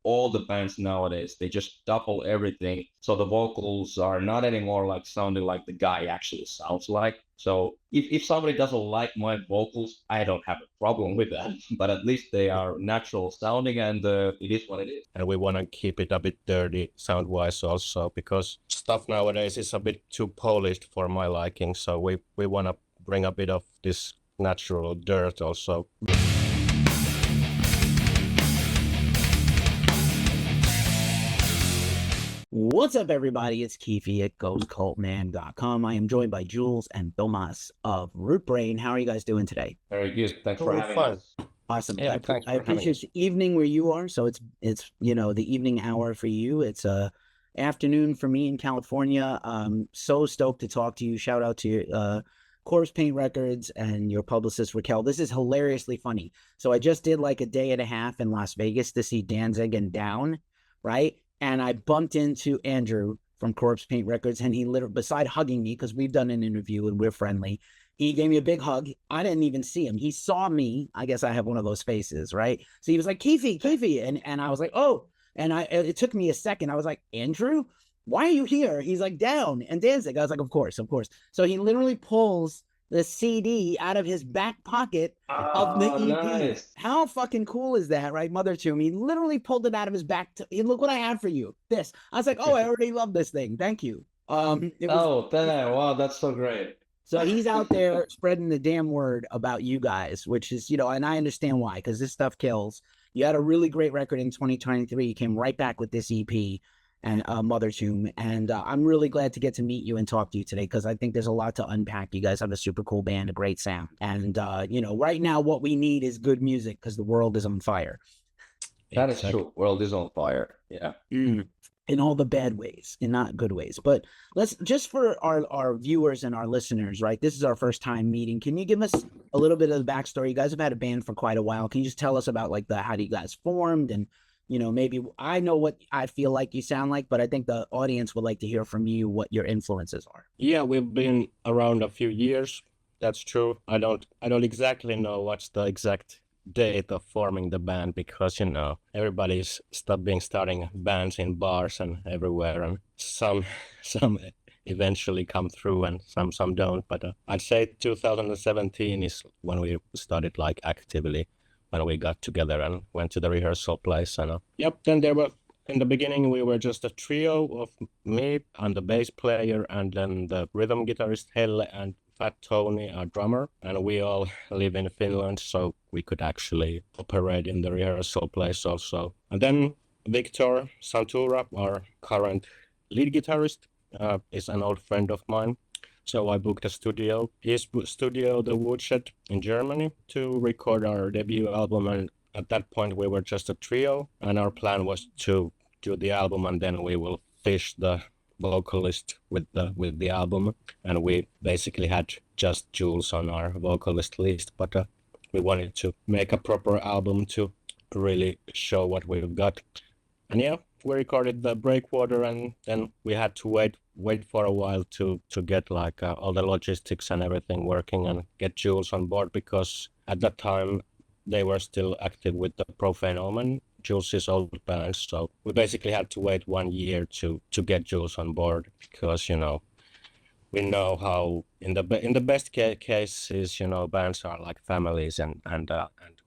all the bands nowadays, they just double everything. So the vocals are not anymore like sounding like the guy actually sounds like. So if somebody doesn't like my vocals, I don't have a problem with that. But at least they are natural sounding, and it is what it is. And we want to keep it a bit dirty sound-wise also, because stuff nowadays is a bit too polished for my liking. So we want to bring a bit of this natural dirt also. What's up, everybody? It's Keefy at GhostCultMan.com. I am joined by Jules and Thomas of Rootbrain. How are you guys doing today? Very good. Thanks for having us. Awesome. Yeah, I appreciate the evening where you are. So it's the evening hour for you. It's afternoon for me in California. So stoked to talk to you. Shout out to Corpse Paint Records and your publicist Raquel. This is hilariously funny. So I just did like a day and a half in Las Vegas to see Danzig and Down, right? And I bumped into Andrew from Corpse Paint Records, and he literally, beside hugging me, because we've done an interview and we're friendly, he gave me a big hug. I didn't even see him. He saw me. I guess I have one of those faces, right? So he was like, Keefy. And I was like, oh. And it took me a second. I was like, Andrew, why are you here? He's like, Down and Danzig. I was like, of course. So he literally pulls the CD out of his back pocket of the EP. Nice. How fucking cool is that, right? Mothertomb. He literally pulled it out of his back. Look what I have for you. This. I was like, oh, I already love this thing. Thank you. Wow, that's so great. So he's out there spreading the damn word about you guys, which is, and I understand why, because this stuff kills. You had a really great record in 2023. You came right back with this EP and Mothertomb, and I'm really glad to get to meet you and talk to you today, because I think there's a lot to unpack. You guys have a super cool band, a great sound, and right now what we need is good music, because the world is on fire. That is true. World is on fire. Yeah. In all the bad ways, in not good ways. But let's, just for our viewers and our listeners, right? This is our first time meeting. Can you give us a little bit of the backstory? You guys have had a band for quite a while. Can you just tell us about like how do you guys formed, and maybe I know what I feel like you sound like, but I think the audience would like to hear from you what your influences are. Yeah, we've been around a few years. That's true. I don't exactly know what's the exact date of forming the band, because everybody's starting bands in bars and everywhere, and some eventually come through and some don't. But I'd say 2017 is when we started like actively. When we got together and went to the rehearsal place, and then there were, in the beginning we were just a trio of me and the bass player, and then the rhythm guitarist Helle and Fat Tony, our drummer, and we all live in Finland, so we could actually operate in the rehearsal place also. And then Victor Santura, our current lead guitarist, is an old friend of mine. So I booked a studio, his studio, The Woodshed in Germany, to record our debut album. And at that point we were just a trio, and our plan was to do the album, and then we will fish the vocalist with the album. And we basically had just Jules on our vocalist list, but we wanted to make a proper album to really show what we've got. And yeah, we recorded the Breakwater, and then we had to wait for a while to get like all the logistics and everything working and get Jules on board, because at that time they were still active with the Profane Omen, Jules' old band. So we basically had to wait 1 year to get Jules on board, because we know how in the best cases bands are like families, and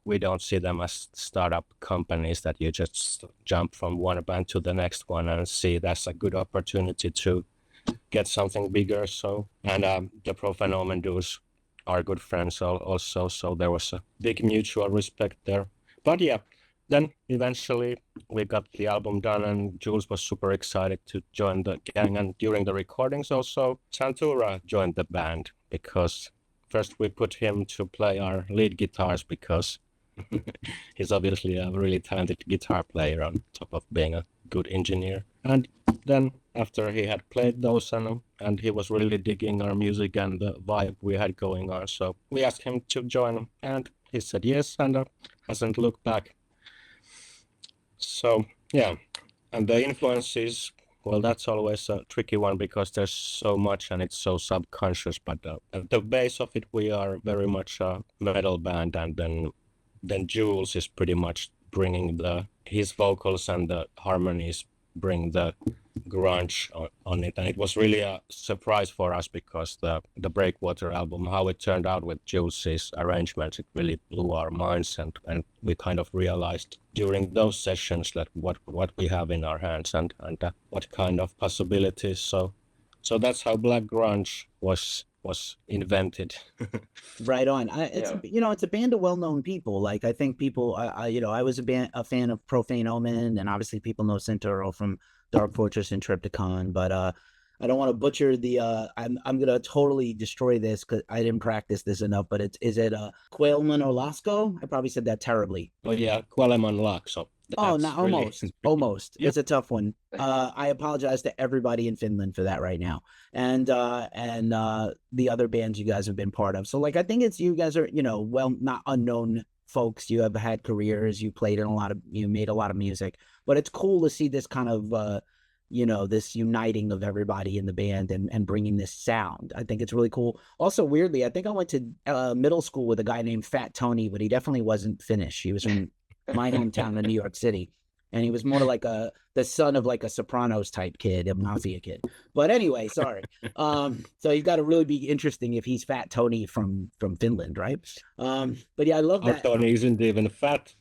we don't see them as startup companies that you just jump from one band to the next one and see that's a good opportunity to get something bigger. So, and the Profane Omen dudes are good friends also, so there was a big mutual respect there. But yeah, then eventually we got the album done, and Jules was super excited to join the gang. And during the recordings also, Santura joined the band, because first we put him to play our lead guitars, because he's obviously a really talented guitar player on top of being a good engineer. And then after he had played those and he was really digging our music and the vibe we had going on, so we asked him to join, and he said yes, and hasn't looked back. So yeah, and the influences, well, that's always a tricky one, because there's so much and it's so subconscious, but at the base of it we are very much a metal band, and then Jules is pretty much bringing his vocals and the harmonies bring the grunge on it, and it was really a surprise for us because the Breakwater album, how it turned out with Jules's arrangements, it really blew our minds, and we kind of realized during those sessions that what we have in our hands and what kind of possibilities. So that's how black grunge was invented. Right on. It's a band of well-known people. Like, I think people, I was a fan of Profane Omen, and obviously people know Centauro from Dark Fortress and Triptykon, but I don't want to butcher the I'm gonna totally destroy this because I didn't practice this enough, but is it Quailman Olasco? I probably said that terribly. Oh yeah, Quailman Laakso. Oh, no, almost. Almost. Yeah. It's a tough one. I apologize to everybody in Finland for that right now. And the other bands you guys have been part of. So, like, I think it's, you guys are, well, not unknown folks. You have had careers, you made a lot of music, but it's cool to see this kind of, this uniting of everybody in the band and bringing this sound. I think it's really cool. Also, weirdly, I think I went to middle school with a guy named Fat Tony, but he definitely wasn't Finnish. He was from my hometown in New York City, and he was more like the son of like a Sopranos type kid, a mafia kid. But anyway, sorry. So he's got to really be interesting if he's Fat Tony from Finland, right? But yeah, I love that. Tony isn't even fat.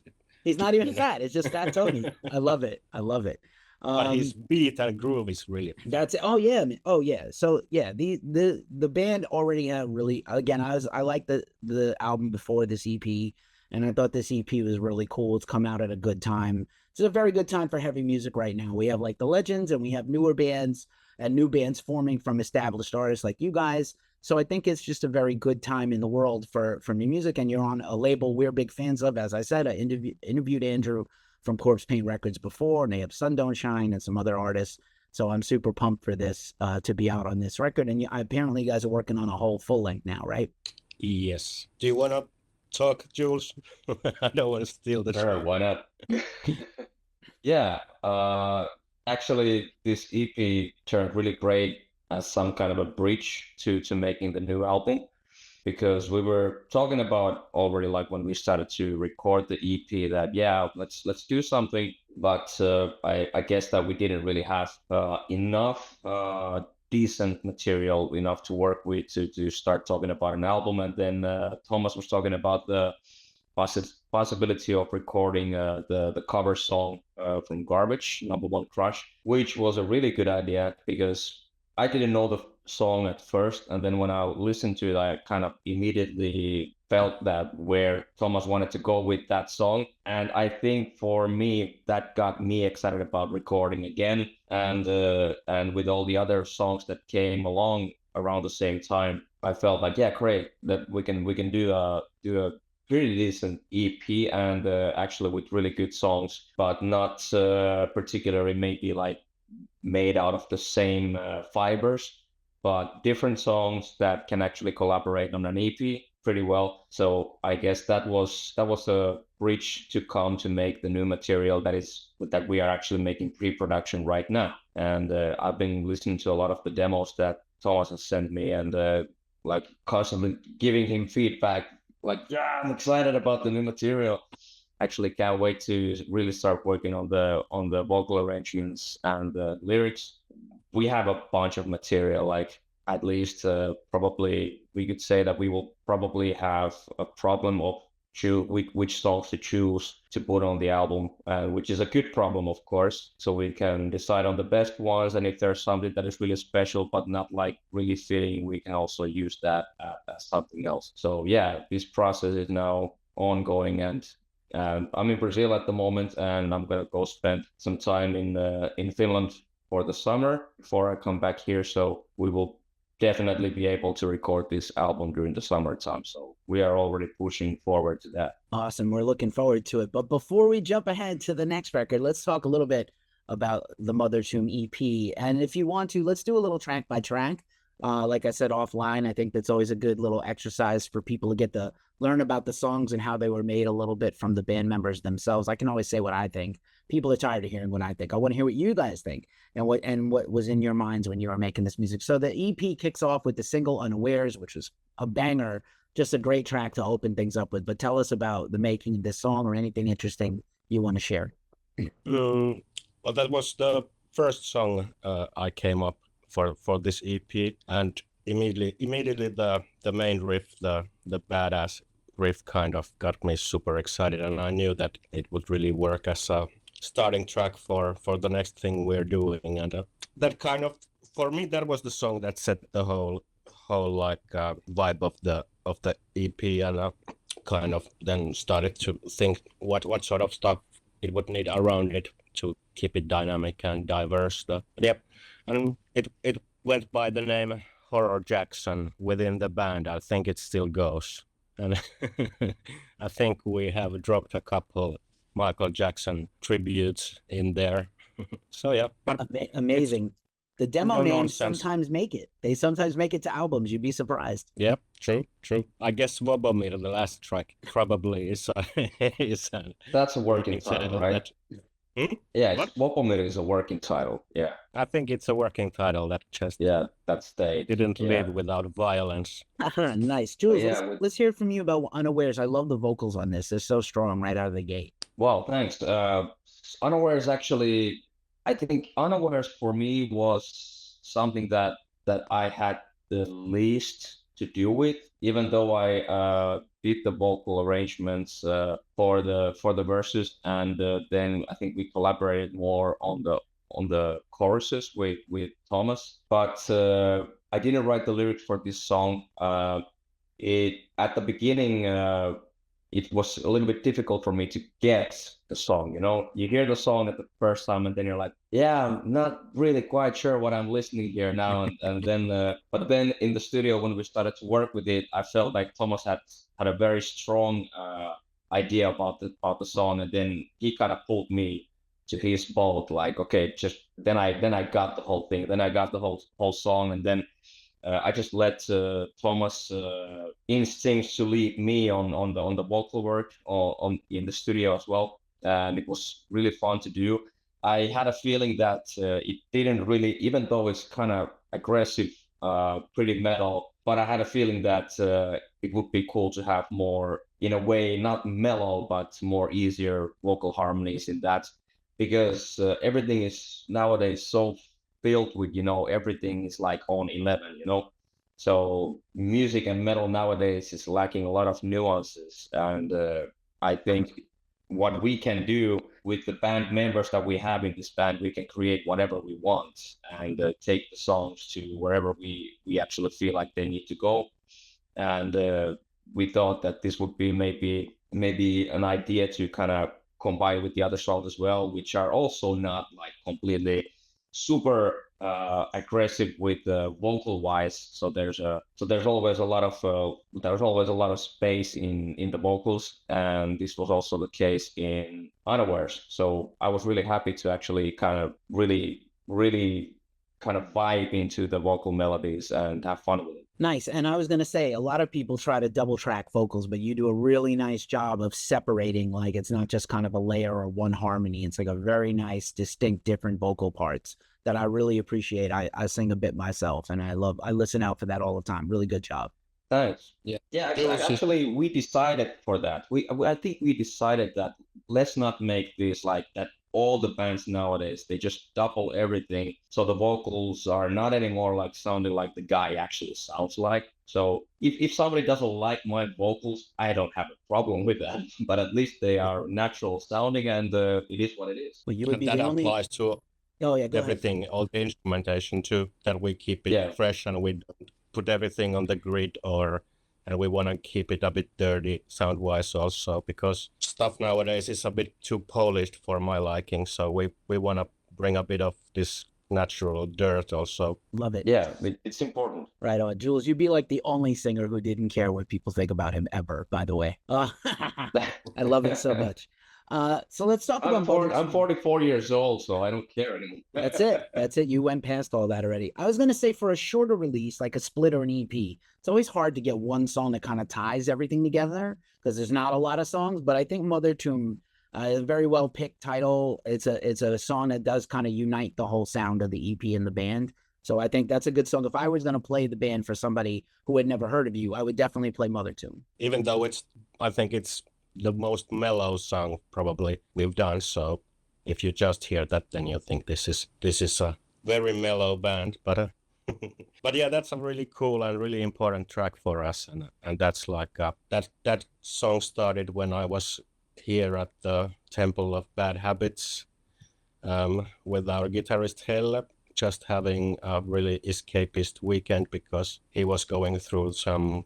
He's not even fat. It's just Fat Tony. I love it. But his beat and groove is really. That's it. Oh yeah. Oh yeah. So yeah, the band already had really, again, I like the album before this EP. And I thought this EP was really cool. It's come out at a good time. It's a very good time for heavy music right now. We have like the legends, and we have newer bands and new bands forming from established artists like you guys. So I think it's just a very good time in the world for new music. And you're on a label we're big fans of. As I said, I interviewed Andrew from Corpse Paint Records before, and they have Sun Don't Shine and some other artists. So I'm super pumped for this to be out on this record. And apparently you guys are working on a whole full length now, right? Yes. Do you want to talk, Jules? I don't want to steal the Sure, why not? Yeah, actually, this EP turned really great as some kind of a bridge to making the new album, because we were talking about already, like when we started to record the EP, that let's do something, but I guess that we didn't really have enough decent material enough to work with to start talking about an album. And then Thomas was talking about the possibility of recording the cover song from Garbage, Number One Crush, which was a really good idea because I didn't know the song at first, and then when I listened to it, I kind of immediately felt that where Thomas wanted to go with that song. And I think for me, that got me excited about recording again. And with all the other songs that came along around the same time, I felt like, yeah, great, that we can do a pretty decent EP, and actually with really good songs, but not particularly maybe like made out of the same fibers, but different songs that can actually collaborate on an EP pretty well. So I guess that was a bridge to come to make the new material that we are actually making pre-production right now. And I've been listening to a lot of the demos that Thomas has sent me, and like constantly giving him feedback, like, yeah, I'm excited about the new material. Actually can't wait to really start working on the vocal arrangements and the lyrics. We have a bunch of material, like at least probably we could say that we will probably have a problem of which songs to choose to put on the album, which is a good problem, of course. So we can decide on the best ones, and if there's something that is really special but not like really fitting, we can also use that as something else. So yeah, this process is now ongoing, and I'm in Brazil at the moment, and I'm gonna go spend some time in Finland for the summer before I come back here. So we will definitely be able to record this album during the summertime. So we are already pushing forward to that. Awesome. We're looking forward to it. But before we jump ahead to the next record, let's talk a little bit about the Mothertomb EP. And if you want to, let's do a little track by track. Like I said offline, I think that's always a good little exercise for people to get to learn about the songs and how they were made a little bit from the band members themselves. I can always say what I think. People are tired of hearing what I think. I want to hear what you guys think and what was in your minds when you were making this music. So the EP kicks off with the single Unawares, which was a banger, just a great track to open things up with. But tell us about the making of this song or anything interesting you want to share? Well, that was the first song I came up for this EP, and immediately the main riff, the badass riff, kind of got me super excited, and I knew that it would really work as a starting track for the next thing we're doing, and that kind of, for me, that was the song that set the whole like vibe of the EP, and kind of then started to think what sort of stuff it would need around it to keep it dynamic and diverse. Yep, and it went by the name Horror Jackson within the band. I think it still goes, and I think we have dropped a couple Michael Jackson tributes in there. So yeah, but Amazing. The demo No names nonsense. sometimes make it. They sometimes make it to albums. You'd be surprised. yep, true. I guess Wobomir, the last track, probably is That's a working title, right? Yeah, What? Wopomir is a working title. Yeah, I think it's a working title that just that stayed. didn't Yeah. live without violence. Nice. Jules, Yeah, let's hear from you about Unawares. I love the vocals on this. They're so strong right out of the gate. Well, thanks. Unawares actually, I think Unawares for me was something that I had the least to do with, even though I did the vocal arrangements for the verses, and then I think we collaborated more on the choruses with Thomas. But I didn't write the lyrics for this song. It at the beginning. It was a little bit difficult for me to get the song. You hear the song at the first time, and then you're like, yeah, I'm not really quite sure what I'm listening here now. And then, but then in the studio, when we started to work with it, I felt like Thomas had a very strong idea about the song, and then he kind of pulled me to his boat. Like, okay, just then I got the whole thing. Then I got the whole song, and then I just let Thomas' instincts to lead me on the vocal work in the studio as well, and it was really fun to do. I had a feeling that it didn't really, even though it's kind of aggressive, pretty metal, but I had a feeling that it would be cool to have more, in a way, not mellow, but more easier vocal harmonies in that, because everything is nowadays so filled with, everything is like on 11, so music and metal nowadays is lacking a lot of nuances, and I think what we can do with the band members that we have in this band, we can create whatever we want and take the songs to wherever we actually feel like they need to go. And we thought that this would be maybe an idea to kind of combine with the other songs as well, which are also not like completely super aggressive with vocal wise. So there's always a lot of space in the vocals, and this was also the case in Unawares. So I was really happy to actually kind of really kind of vibe into the vocal melodies and have fun with it. Nice. And I was going to say, a lot of people try to double track vocals, but you do a really nice job of separating, like it's not just kind of a layer or one harmony. It's like a very nice, distinct, different vocal parts that I really appreciate. I sing a bit myself, and I listen out for that all the time. Really good job. Thanks. Yeah. Actually, we decided for that. I think we decided that let's not make this like that. All the bands nowadays, they just double everything, so the vocals are not anymore like sounding like the guy actually sounds like. So if somebody doesn't like my vocals, I don't have a problem with that. But at least they are natural sounding, and it is what it is. Well, you would And be that the only. applies to Oh yeah, go ahead. everything, all the instrumentation too, that we keep it fresh and we don't put everything on the grid, and we want to keep it a bit dirty sound-wise also, because stuff nowadays is a bit too polished for my liking. So we want to bring a bit of this natural dirt also. Love it. Yeah, it's important. Right on. Jules, you'd be like the only singer who didn't care what people think about him ever, by the way. I love it so much. So let's talk about I'm 44 years old, so I don't care anymore. That's it. You went past all that already. I was going to say, for a shorter release, like a split or an EP, it's always hard to get one song that kind of ties everything together because there's not a lot of songs. But I think Mothertomb, a very well picked title. It's a song that does kind of unite the whole sound of the EP and the band. So I think that's a good song. If I was going to play the band for somebody who had never heard of you, I would definitely play Mothertomb. Even though I think it's the most mellow song probably we've done. So if you just hear that, then you think this is a very mellow band. But but yeah, that's a really cool and really important track for us, and that's like that song started when I was here at the Temple of Bad Habits with our guitarist Helle, just having a really escapist weekend because he was going through some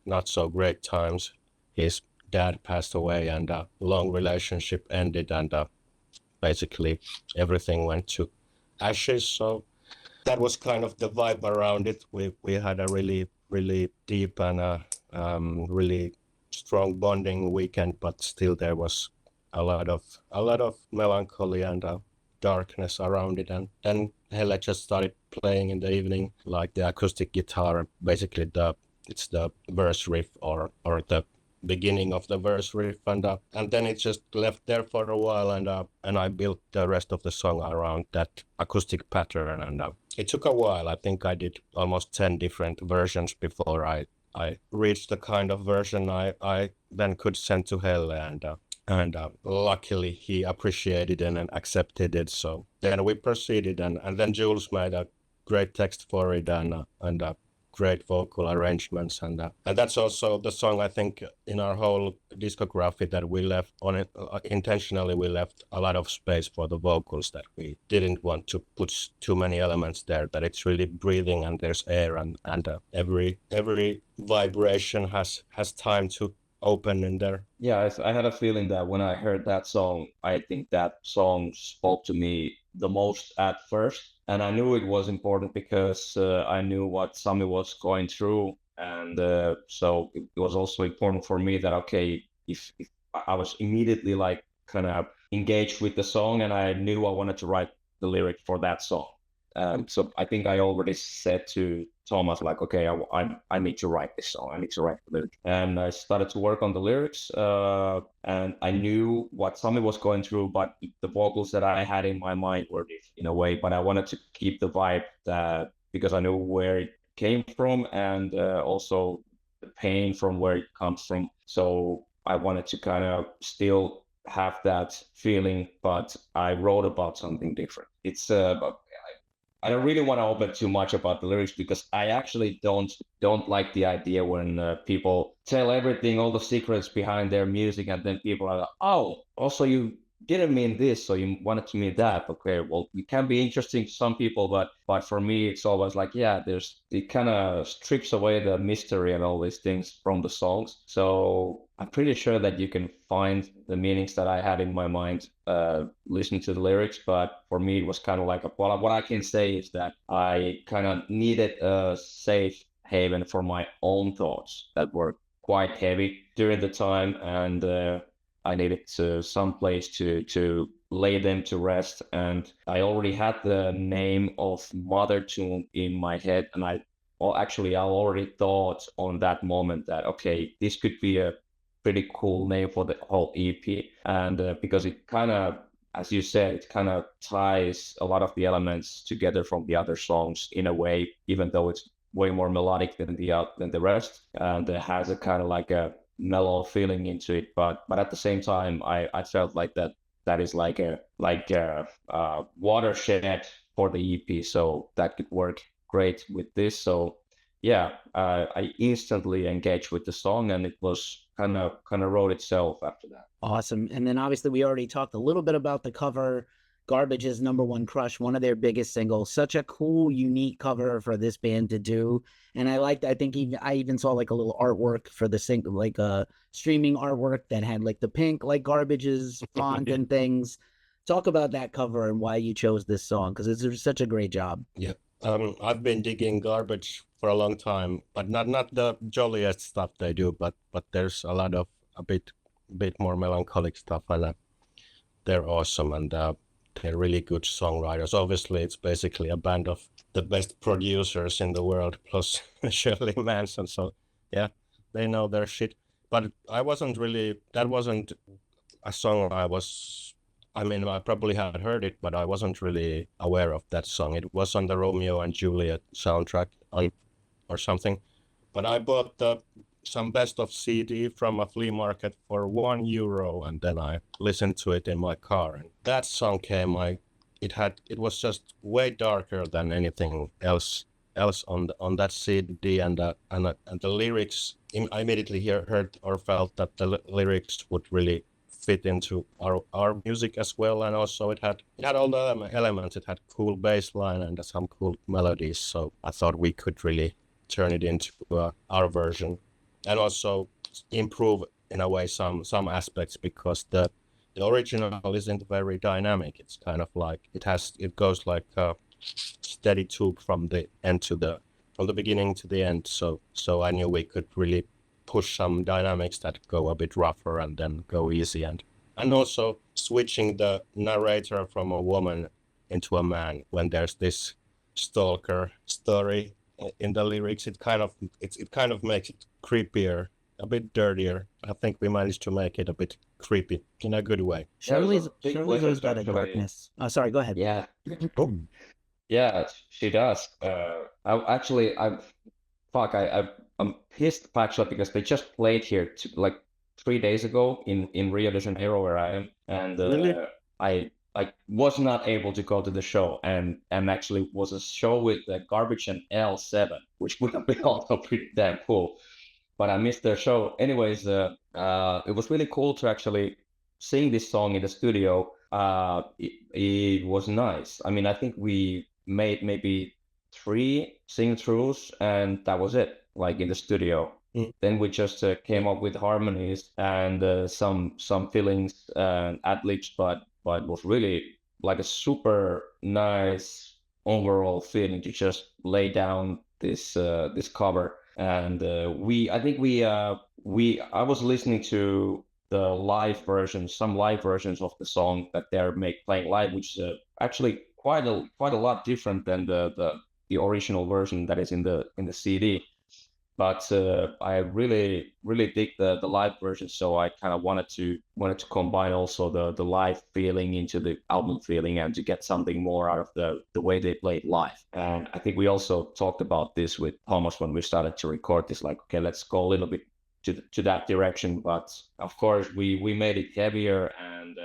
not so great times. His dad passed away and a long relationship ended, and basically everything went to ashes. So that was kind of the vibe around it. We had a really deep and really strong bonding weekend, but still there was a lot of melancholy and darkness around it. And then Helle just started playing in the evening, like the acoustic guitar, basically it's the verse riff or the beginning of the verse riff, and then it just left there for a while, and I built the rest of the song around that acoustic pattern, and it took a while. I think I did almost 10 different versions before I reached the kind of version I then could send to Helle, and luckily he appreciated it and accepted it. So then we proceeded, and then Jules made a great text for it and great vocal arrangements, and that's also the song I think in our whole discography that we left on it intentionally. We left a lot of space for the vocals, that we didn't want to put too many elements there, that it's really breathing and there's air, and every vibration has time to open in there. Yeah, I had a feeling that when I heard that song, I think that song spoke to me the most at first. And I knew it was important because I knew what Sami was going through. And so it was also important for me that, okay, if I was immediately like kind of engaged with the song, and I knew I wanted to write the lyric for that song. So I think I already said to Thomas, like, okay, I need to write this song. I need to write the lyrics. And I started to work on the lyrics, and I knew what Sami was going through, but the vocals that I had in my mind were different in a way. But I wanted to keep the vibe because I knew where it came from, and also the pain from where it comes from. So I wanted to kind of still have that feeling, but I wrote about something different. It's I don't really want to open too much about the lyrics because I actually don't like the idea when people tell everything, all the secrets behind their music, and then people are like, oh, also you didn't mean this, so you wanted to mean that. Okay, well, it can be interesting to some people, but for me, it's always like, yeah, it kind of strips away the mystery and all these things from the songs. So I'm pretty sure that you can find the meanings that I had in my mind listening to the lyrics. But for me, it was kind of like, well, what I can say is that I kind of needed a safe haven for my own thoughts that were quite heavy during the time, and I needed some place to lay them to rest. And I already had the name of Mothertomb in my head, and I already thought on that moment that, okay, this could be a pretty cool name for the whole EP. And because it kind of, as you said, it kind of ties a lot of the elements together from the other songs in a way, even though it's way more melodic than the rest, and it has a kind of like a mellow feeling into it, but at the same time I felt like that is like a watershed for the EP, so that could work great with this. So yeah, I instantly engaged with the song, and it was kind of wrote itself after that. Awesome. And then obviously we already talked a little bit about the cover, Garbage's Number One Crush, one of their biggest singles. Such a cool, unique cover for this band to do. And I think I even saw like a little artwork for the single, like a streaming artwork that had like the pink, like Garbage's font and things. Talk about that cover and why you chose this song, because it's such a great job. Yeah. I've been digging Garbage for a long time, but not the jolliest stuff they do, but there's a lot of a bit more melancholic stuff, and they're awesome, and they're really good songwriters. Obviously, it's basically a band of the best producers in the world, plus Shirley Manson. So yeah, they know their shit. But that wasn't a song I probably had heard it, but I wasn't really aware of that song. It was on the Romeo and Juliet soundtrack or something. But I bought the some best of CD from a flea market for €1, and then I listened to it in my car. And that song came. It was just way darker than anything else on that CD, and the lyrics. I immediately heard or felt that the lyrics would really fit into our music as well, and also it had all the elements. It had cool bass line and some cool melodies. So I thought we could really turn it into our version, and also improve in a way some aspects, because the original isn't very dynamic. It's kind of like it goes like a steady tube from the beginning to the end. So I knew we could really push some dynamics that go a bit rougher and then go easy, and also switching the narrator from a woman into a man when there's this stalker story in the lyrics. It kind of makes it creepier, a bit dirtier. I think we managed to make it a bit creepy in a good way. Shirley's always got a darkness. Oh, sorry, go ahead. Yeah. Yeah, she does. I'm pissed actually, because they just played here like 3 days ago in Rio de Janeiro, where I am, and Really? I was not able to go to the show, and actually was a show with Garbage and L7, which would have been also pretty damn cool, but I missed their show. Anyways, it was really cool to actually sing this song in the studio. It was nice. I mean, I think we made maybe 3 sing-throughs, and that was it, like in the studio. Then we just came up with harmonies and some fillings and ad-libs, but it was really like a super nice overall feeling to just lay down this cover. And I was listening to the live versions, some live versions of the song that they're playing live, which is actually quite a lot different than the original version that is in the CD. But I really dig the live version, so I kind of wanted to combine also the live feeling into the album feeling, and to get something more out of the way they played live. And I think we also talked about this with Thomas when we started to record this, like, okay, let's go a little bit to that direction. But of course we made it heavier and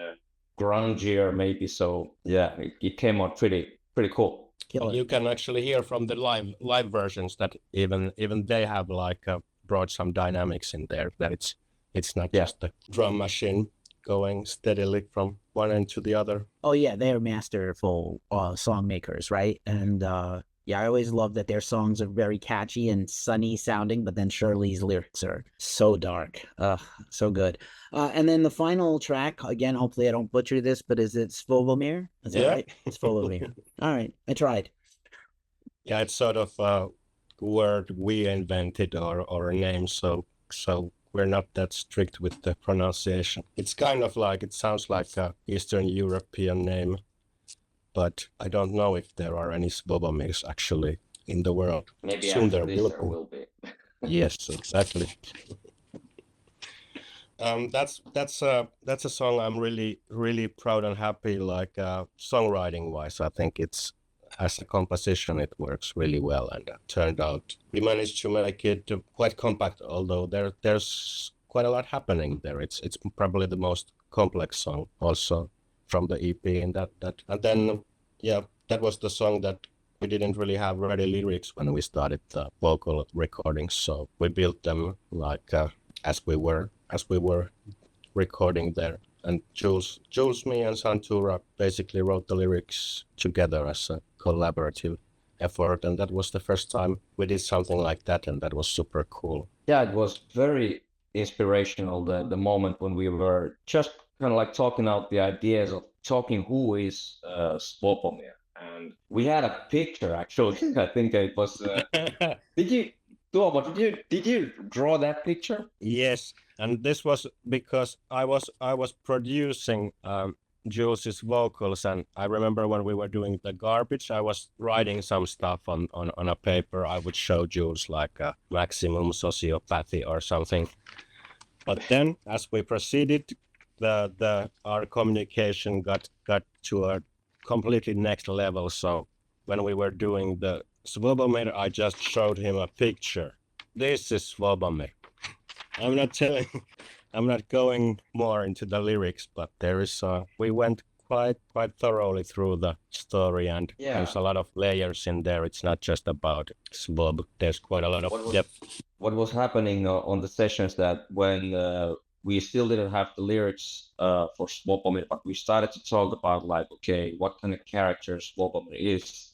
grungier maybe, so yeah, it came out pretty cool. You can actually hear from the live versions that even they have like brought some dynamics in there, that it's not just the drum machine going steadily from one end to the other. Oh yeah, they're masterful song makers, right? And yeah, I always love that their songs are very catchy and sunny sounding, but then Shirley's lyrics are so dark. So good. And then the final track, again, hopefully I don't butcher this, but is it Svobomir? Is that right? It's Svobomir. All right, I tried. Yeah, it's sort of a word we invented or a name, so we're not that strict with the pronunciation. It's kind of like, it sounds like a Eastern European name, but I don't know if there are any Svobomirs actually in the world. Maybe soon there will be. Yes, exactly. That's a song I'm really proud and happy, like songwriting wise. I think it's, as a composition, it works really well, and turned out we managed to make it quite compact, although there's quite a lot happening there. It's probably the most complex song also from the EP, and and then that was the song that we didn't really have ready lyrics when we started the vocal recordings, so we built them like as we were recording there. And Jules, me and Santura basically wrote the lyrics together as a collaborative effort, and that was the first time we did something like that, and that was super cool. Yeah, it was very inspirational, the moment when we were just kind of like talking out the ideas of talking who is Svobomir. And we had a picture, actually. I think it was... Did you draw that picture? Yes, and this was because I was producing Jules's vocals, and I remember when we were doing the Garbage, I was writing some stuff on a paper. I would show Jules like a maximum sociopathy or something. But then, as we proceeded, our communication got to a completely next level. So when we were doing the Svobomir, I just showed him a picture. This is Svobomir. I'm not telling. I'm not going more into the lyrics, but there is. We went quite thoroughly through the story, and Yeah. there's a lot of layers in there. It's not just about Slob. There's quite a lot of depth. What was happening on the sessions that when we still didn't have the lyrics for Swapomir, but we started to talk about like, okay, what kind of character Swapomir is.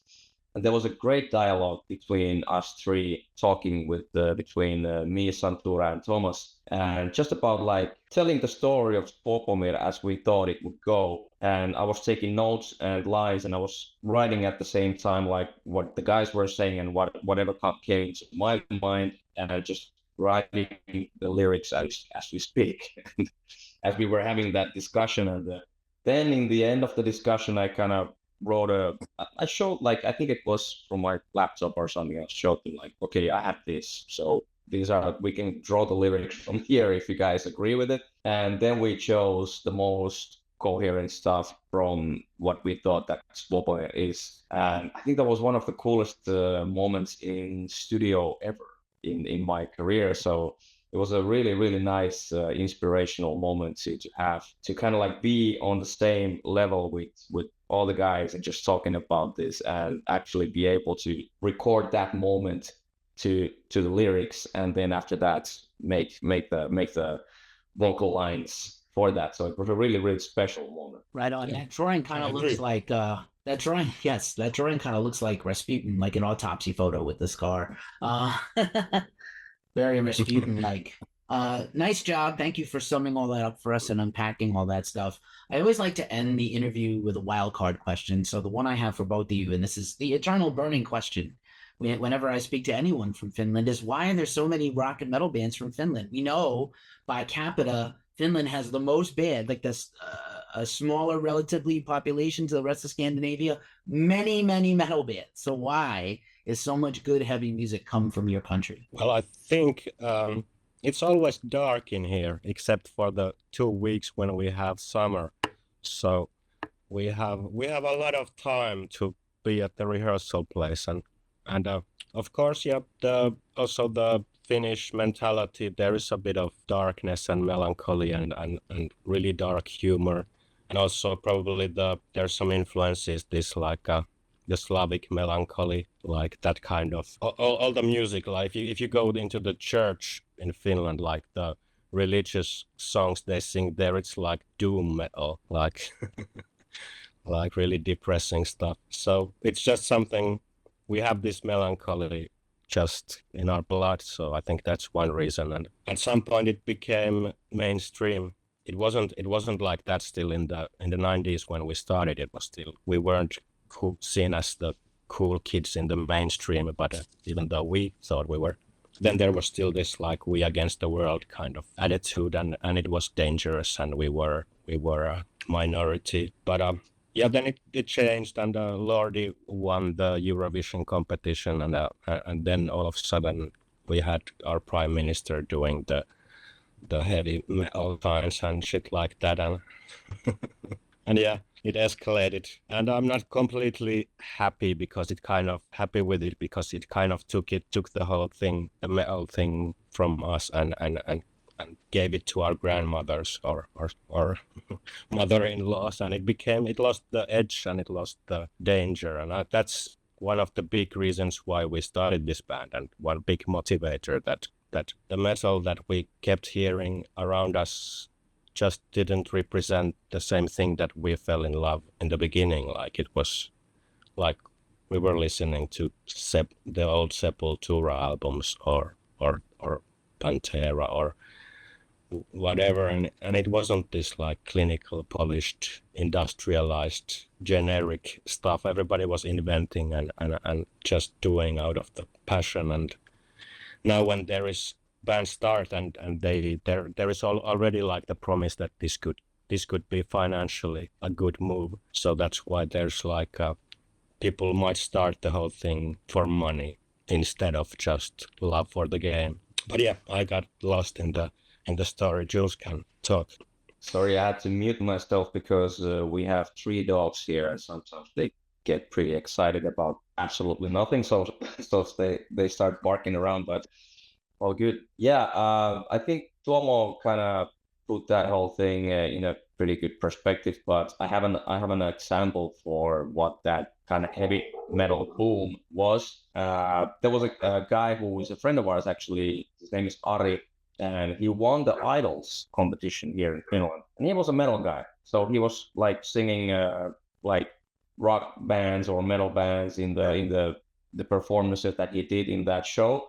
And there was a great dialogue between us three, talking with between me, Santura, and Thomas, and just about like telling the story of Swapomir as we thought it would go. And I was taking notes and lines, and I was writing at the same time like what the guys were saying and whatever came into my mind, and I just writing the lyrics as we speak, as we were having that discussion. And then in the end of the discussion, I kind of I showed like, I think it was from my laptop or something. I showed them like, okay, I have this. So we can draw the lyrics from here if you guys agree with it. And then we chose the most coherent stuff from what we thought that Swopo is. And I think that was one of the coolest moments in studio ever in my career. So it was a really, really nice, inspirational moment to have, to kind of like be on the same level with all the guys and just talking about this, and actually be able to record that moment to the lyrics, and then after that make the vocal lines for that. So it was a really, really special moment. Right on. That drawing kind of looks like that drawing. Yes, that drawing kind of looks like Rasputin, like an autopsy photo with the scar. Very Rasputin-like. Nice job. Thank you for summing all that up for us and unpacking all that stuff. I always like to end the interview with a wild card question. So the one I have for both of you, and this is the eternal burning question whenever I speak to anyone from Finland, is why are there so many rock and metal bands from Finland? We know by capita, Finland has the most band, like this, a smaller relatively population to the rest of Scandinavia, many metal bands. So why is so much good heavy music come from your country? Well, I think it's always dark in here, except for the 2 weeks when we have summer. So we have a lot of time to be at the rehearsal place, and of course, yeah, also the Finnish mentality. There is a bit of darkness and melancholy and really dark humor, and also probably there's some influences. This like the Slavic melancholy, like that kind of all the music. Like if you go into the church in Finland, like the religious songs they sing there, it's like doom metal, like like really depressing stuff. So it's just something, we have this melancholy just in our blood. So I think that's one reason. And at some point it became mainstream. It wasn't like that still in the 90s when we started. It was still, we weren't seen as the cool kids in the mainstream, but even though we thought we were, then there was still this like we against the world kind of attitude, and it was dangerous, and we were a minority. But yeah, then it changed, and Lordi won the Eurovision competition, and then all of a sudden we had our prime minister doing the heavy metal signs and shit like that, and and yeah, it escalated, and I'm not completely happy because it kind of took the whole thing, the metal thing, from us and gave it to our grandmothers or mother-in-laws, and it lost the edge and it lost the danger, and that's one of the big reasons why we started this band, and one big motivator that the metal that we kept hearing around us just didn't represent the same thing that we fell in love in the beginning. Like it was like we were listening to the old Sepultura albums or Pantera or whatever, and it wasn't this like clinical, polished, industrialized, generic stuff everybody was inventing and just doing out of the passion. And now when there is bands start and there is already like the promise that this could be financially a good move, so that's why there's like people might start the whole thing for money instead of just love for the game. But yeah, I got lost in the story. Jules can talk. Sorry, I had to mute myself because we have 3 dogs here, and sometimes they get pretty excited about absolutely nothing, so they start barking around. But All good. Yeah, I think Tuomo kind of put that whole thing in a pretty good perspective, but I have an example for what that kind of heavy metal boom was. There was a guy who is a friend of ours, actually. His name is Ari, and he won the Idols competition here in Finland. And he was a metal guy, so he was like singing like rock bands or metal bands in the performances that he did in that show.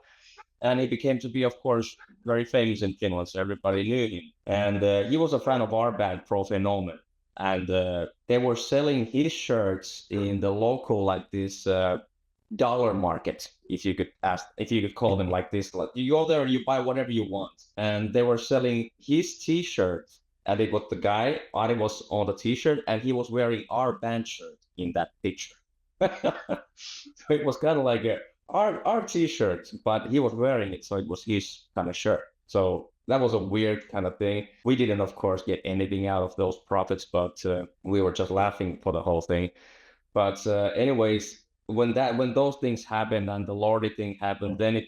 And he became to be, of course, very famous in Finland, so everybody knew him. And he was a fan of our band, Profane Omen. And they were selling his shirts in the local, like this dollar market, if you could call them like this. Like, you go there, you buy whatever you want. And they were selling his T-shirt, and it was the guy, Ari was on the T-shirt, and he was wearing our band shirt in that picture. So it was kind of like our T-shirt, but he was wearing it, so it was his kind of shirt. So that was a weird kind of thing. We didn't, of course, get anything out of those profits, but we were just laughing for the whole thing. But anyways, when those things happened and the Lordi thing happened, then it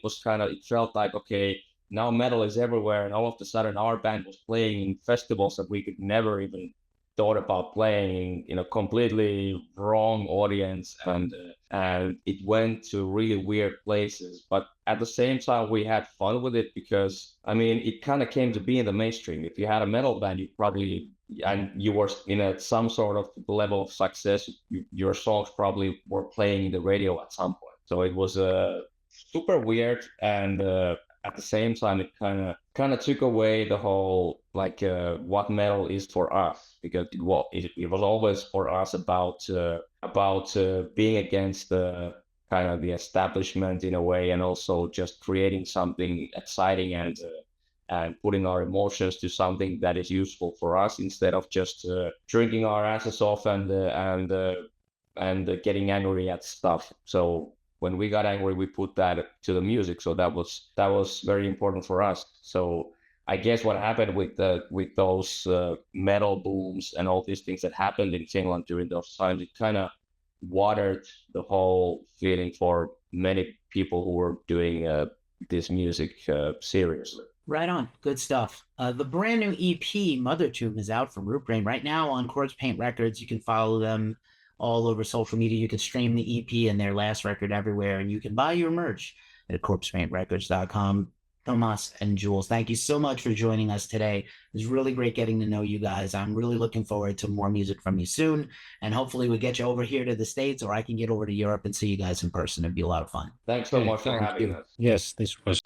felt like, okay, now metal is everywhere, and all of a sudden our band was playing in festivals that we could never even thought about playing in a completely wrong audience, and it went to really weird places. But at the same time, we had fun with it because, I mean, it kind of came to be in the mainstream. If you had a metal band, you were in some sort of level of success, your songs probably were playing in the radio at some point. So it was super weird, and at the same time, it kind of took away the whole what metal is for us, because it was always for us about being against the kind of the establishment in a way, and also just creating something exciting and putting our emotions to something that is useful for us, instead of just drinking our asses off and getting angry at stuff. So when we got angry, we put that to the music. So that was very important for us. So I guess what happened with those metal booms and all these things that happened in Finland during those times, it kind of watered the whole feeling for many people who were doing this music seriously. Right on. Good stuff. The brand new EP, Mothertomb, is out from Rootbrain right now on Cords Paint Records. You can follow them all over social media. You can stream the EP and their last record everywhere, and you can buy your merch at corpsepaintrecords.com. Thomas and Jules, thank you so much for joining us today. It was really great getting to know you guys. I'm really looking forward to more music from you soon, and hopefully we get you over here to the States, or I can get over to Europe and see you guys in person. It'd be a lot of fun. Thanks so much for having us. Yes, this was